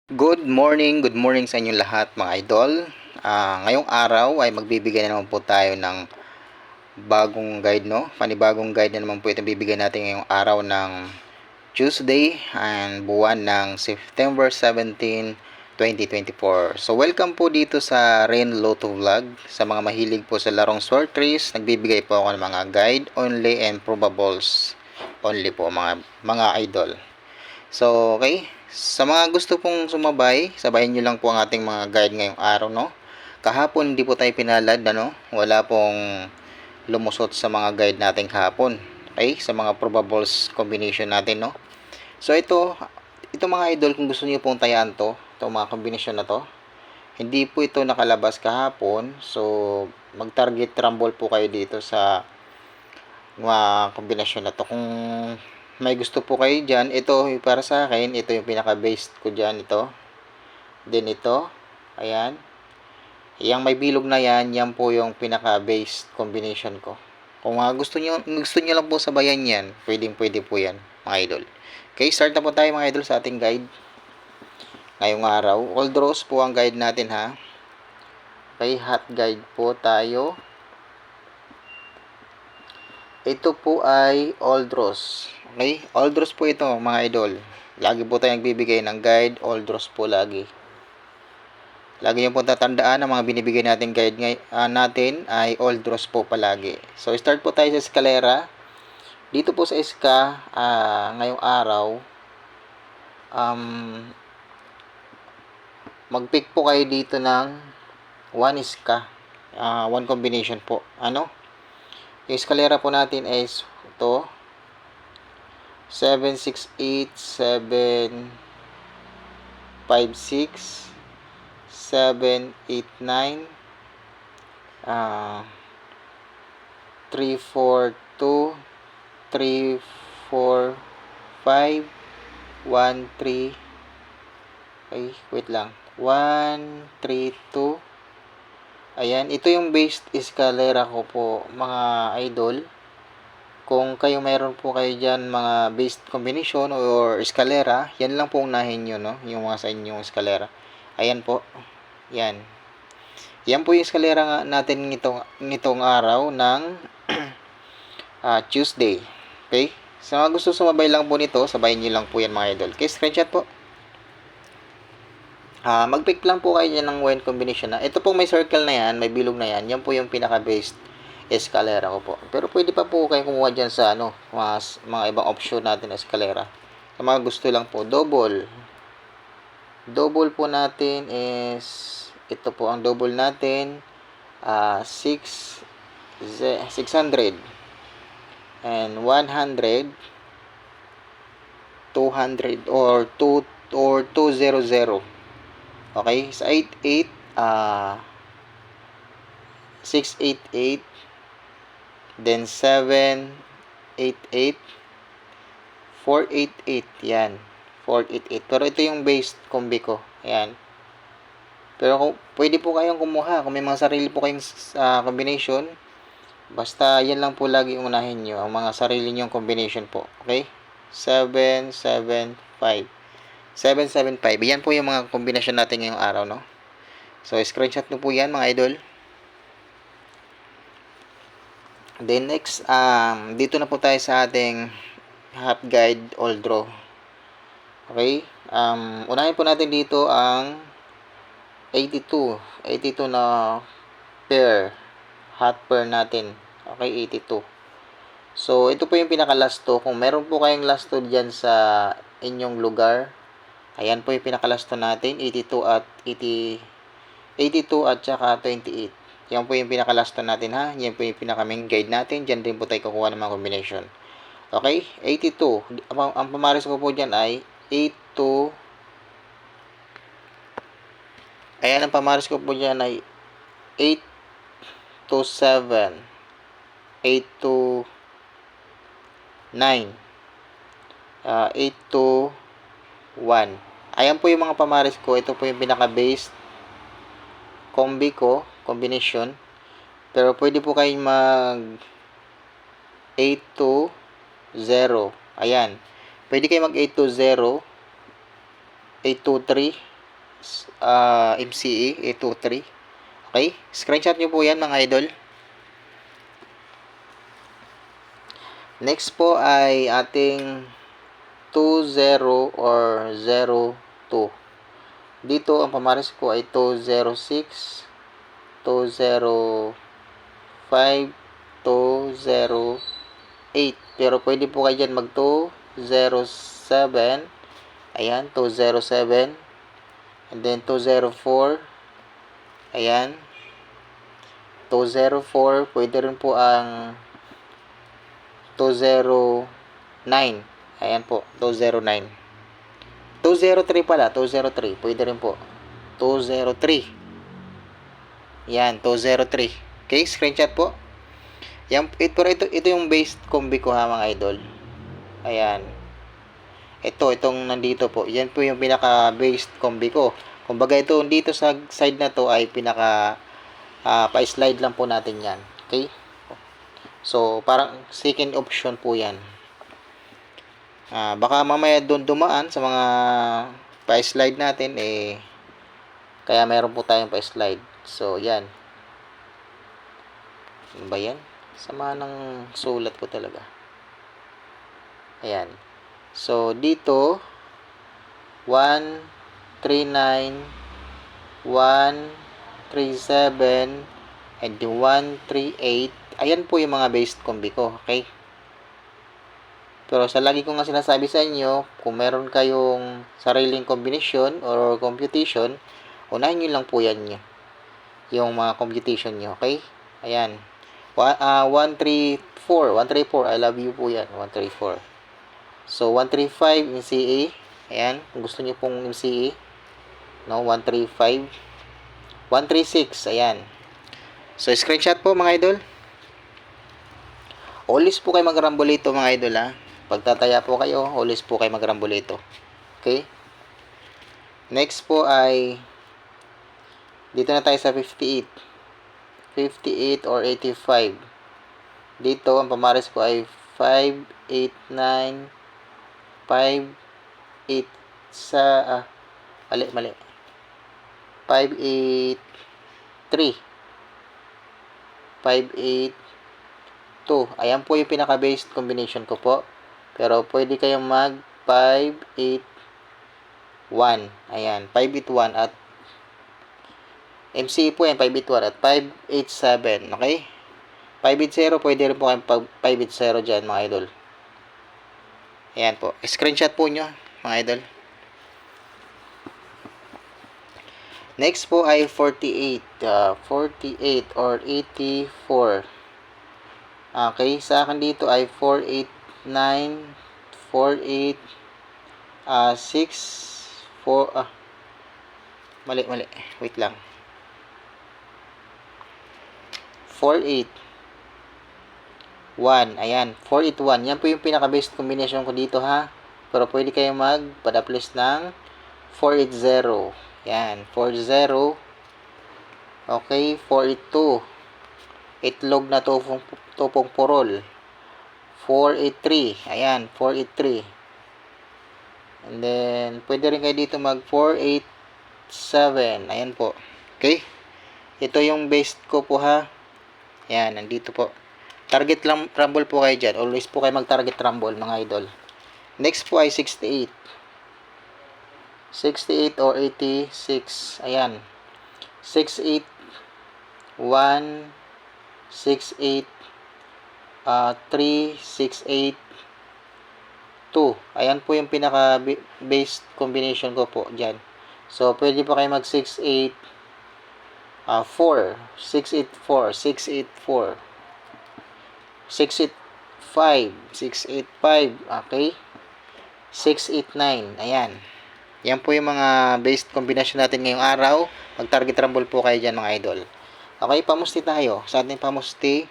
Good morning sa inyong lahat mga idol. Ngayong araw ay magbibigay na naman po tayo ng bagong guide, no? Panibagong guide na naman po itong bibigyan natin ngayong araw ng Tuesday and buwan ng September 17, 2024. So welcome po dito sa Rain Lotto Vlog. Sa mga mahilig po sa larong sorties, nagbibigay po ako ng mga guide only and probables only po mga idol. So, okay. Sa mga gusto pong sumabay, sabayin nyo lang po ang ating mga guide ngayong araw, no? Kahapon hindi po tayo pinalad, ano? Wala pong lumusot sa mga guide natin kahapon. Okay? Sa mga probables combination natin, no? So, ito mga idol, kung gusto niyo pong tayaan to, itong mga combination na to, hindi po ito nakalabas kahapon. So, mag-target rumble po kayo dito sa mga kombinasyon na to. Kung may gusto po kayo dyan, ito para sa akin, ito yung pinaka-based ko dyan, ito. Then ito, ayan. Yang may bilog na yan, yan po yung pinaka-based combination ko. Kung gusto nyo lang po sabayan yan, pwede po yan, mga idol. Okay, start na po tayo mga idol sa ating guide. Ngayong araw, all draws po ang guide natin ha. Okay, hot guide po tayo. Ito po ay all draws. Okay? All draws po ito, mga idol. Lagi po tayong nagbibigay ng guide. All draws po lagi. Lagi niyo po tatandaan ang mga binibigay natin guide natin ay all draws po palagi. So, start po tayo sa eskalera. Dito po sa iska, ngayong araw, mag-pick po kayo dito ng 1 iska. 1 combination po. Ano? Yung eskalera po natin is ito. 7, 6, 8, 7, 5, 6, 7, 8, 9, 3, 4, 2, 3, 4, 5, 1, 3, ay, wait lang, 1, 3, 2, ayan, ito yung based escalera ko po, mga idol. Kung kayo mayroon po kayo dyan mga based combination or escalera, yan lang po unahin nyo, no? Yung mga sa inyong escalera. Ayan po. Yan. Yan po yung escalera nga natin nitong araw ng Tuesday. Okay? Sa mga gusto sumabay lang po nito, sabayin nyo lang po yan mga idol. Okay, screenshot po. Mag-pick lang po kayo dyan ng wine combination na. Ito pong may circle na yan, may bilog na yan. Yan po yung pinaka-based escalera ko po. Pero pwede pa po kayo kumuha dyan sa mga ibang option natin na escalera. Sa mga gusto lang po, double. Double po natin is, ito po ang double natin, 600 and 100, 200 or 200. Okay, sa 88, 688, then 788, 488, yan, 488. Pero ito yung based combi ko, yan. Pero pwede po kayong kumuha kung may mga sarili po kayong combination, basta yan lang po lagi unahin nyo, ang mga sarili nyong combination po. Okay, 775, 775. Yan po yung mga kombinasyon natin ngayong araw, no? So, screenshot nyo po yan, mga idol. Then, next, dito na po tayo sa ating hot guide all draw. Okay? Unahin po natin dito ang 82. 82 na pair. Hot pair natin. Okay, 82. So, ito po yung pinaka-last to. Kung meron po kayong last to dyan sa inyong lugar, ayan po yung pinakalasto natin, 82 at saka 28. Yan po yung pinakalasto natin ha. Yan po yung pinaka-main guide natin. Diyan din po tayo kukuha ng mga combination. Okay? 82. Ang pamaris ko po dyan ay 82. Ayan, ang pamaris ko po dyan ay 8 to 7. 8 to 9. 8 to 1. Ayan po yung mga pamaris ko. Ito po yung pinaka-based combi ko, combination. Pero pwede po kayong mag 8 to 0. Ayan. Pwede kayo mag 8 to 0, 8 to 3, MCE 823. Okay? Screenshot nyo po yan mga idol. Next po ay ating 20 or 02. Dito ang pamaris ko ay 206, 205, 208. Pero pwede po kayo dyan mag 207. Ayan, 207. And then 204. Ayan. 204. Pwede rin po ang 209. Ayan po, 209. 203 pala, 203. Pwede rin po. 203. Yan, 203. Okay, screenshot po. Yan, ito yung base combi ko ha mga idol. Ayan. Itong nandito po. Yan po yung pinaka base combi ko. Kumbaga ito dito sa side na to ay pinaka pa-slide lang po natin yan. Okay? So, parang second option po yan. Baka mamaya doon dumaan sa mga pa-slide natin kaya meron po tayong pa-slide. So, yan. Ano ba yan? Sama ng sulat ko talaga. Ayan. So, dito 139, 137, and 138. Ayan po yung mga based combi ko. Okay? Pero sa lagi ko nga sinasabi sa inyo, kung meron kayong sariling combination or computation, unahin nyo lang po yan nyo. Yung mga computation nyo. Okay? Ayan. 134. 134. I love you po yan. 134. So, 135 MCA. Ayan. Kung gusto nyo pong MCA. No, 135. 136. Ayan. So, screenshot po mga idol. Always po kayo magrambolito mga idol ha. Pagtataya po kayo, always po kayo magrambolito. Okay? Next po ay dito na tayo sa 58. 58 or 85. Dito ang pamaris ko ay 589, 58 sa mali. 583. 582. Ayan po yung pinaka-based combination ko po. Pero pwede kayong mag 581. Ayan, 581 at MCE po yan, 581 at 587. Okay? 580, pwede rin po kayong 580 dyan mga idol. Ayan po. Screenshot po nyo mga idol. Next po ay 48. 48 or 84. Okay, sa akin dito ay 489, 48, 6, 4, mali. Wait lang. 481. Ayan, 481. Yan po yung pinaka-best combination ko dito ha. Pero pwede kayo magpadaplis ng 480. Yan, 40. Okay, 482. Itlog na tupong purol. 483. Ayan, 483. And then, pwede rin kayo dito mag 487. Ayan po. Okay? Ito yung base ko po ha. Ayan, nandito po. Target rumble po kayo dyan. Always po kayo mag-target rumble mga idol. Next po ay 68. 68 or 86. Ayan. 68, 1, 68, 3, 68, 2. Ayan po yung pinaka-base combination ko po dyan. So, pwede po kayo mag-68, 4, 684, 684, 685, 685, okay? 689, ayan. Yan po yung mga based combination natin ngayong araw. Mag-target rumble po kayo dyan mga idol. Okay, pamusti tayo. Sa ating pamusti,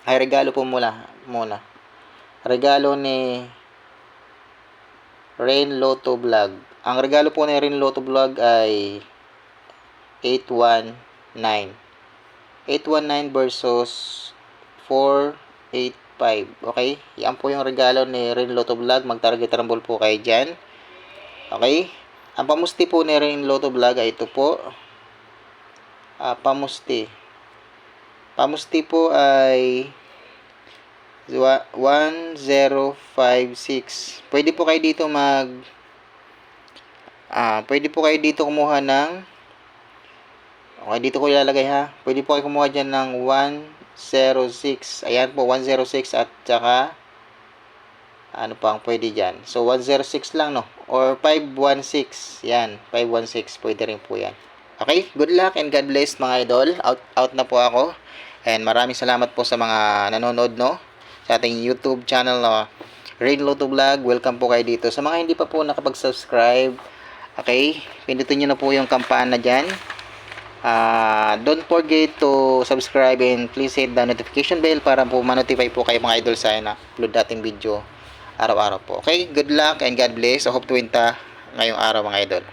ay regalo po muna. Regalo ni Rain Lotto Vlog. Ang regalo po ni Rain Lotto Vlog ay 819. 819 versus 485. Okay? Yan po yung regalo ni Rain Lotto Vlog. Mag-target rumble po kayo dyan. Okay? Ang pamusti po ni Rain Lotto Vlog ay ito po. Pamusti. Pamusti po ay 1056. Pwede po kayo dito pwede po kayo dito kumuha ng, okay, dito ko ilalagay ha. Pwede po kayo kumuha dyan ng 106. Ayan po, 106 at saka ano pa ang pwede dyan. So, 106 lang, no? Or 516. Yan, 516. Pwede rin po yan. Okay, good luck and God bless mga idol. Out na po ako. And maraming salamat po sa mga nanonood, no? Sa ating YouTube channel, no? Rain Lotto Vlog. Welcome po kayo dito. Sa mga hindi pa po nakapag-subscribe, okay, pindutin nyo na po yung kampana dyan. Don't forget to subscribe and please hit the notification bell para po ma-notify po kayo mga idol sa na-upload nating video araw-araw po. Okay, good luck and God bless. I hope to win ta ngayong araw mga idol.